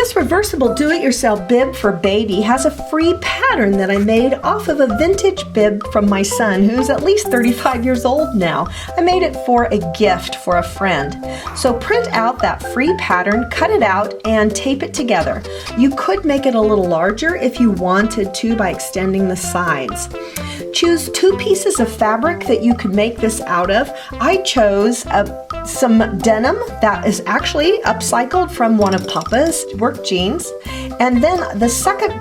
This reversible do-it-yourself bib for baby has a free pattern that I made off of a vintage bib from my son, who's at least 35 years old now. I made it for a gift for a friend. So print out that free pattern, cut it out, and tape it together. You could make it a little larger if you wanted to by extending the sides. Choose 2 pieces of fabric that you could make this out of. I chose some denim that is actually upcycled from one of Papa's work jeans. And then the second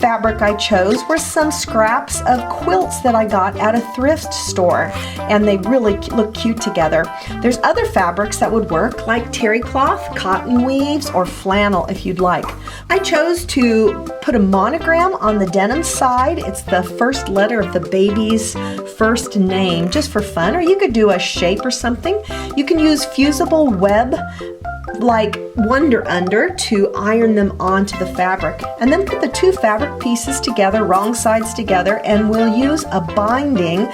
fabric I chose were some scraps of quilts that I got at a thrift store, and they really look cute together. There's other fabrics that would work, like terry cloth, cotton weaves, or flannel if you'd like. I chose to put a monogram on the denim side. It's the first letter of the baby's first name, just for fun, or you could do a shape or something. You can use fusible web like Wonder Under to iron them onto the fabric, and then put the 2 fabric pieces together, wrong sides together, and we'll use a binding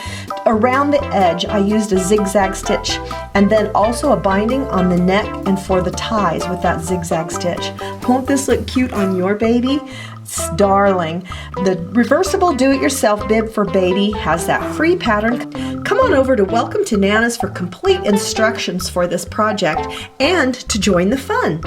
around the edge. I used a zigzag stitch, and then also a binding on the neck and for the ties with that zigzag stitch. Won't this look cute on your baby? It's darling. The reversible do-it-yourself bib for baby has that free pattern. Come on over to Welcome to Nana's for complete instructions for this project and to join the fun.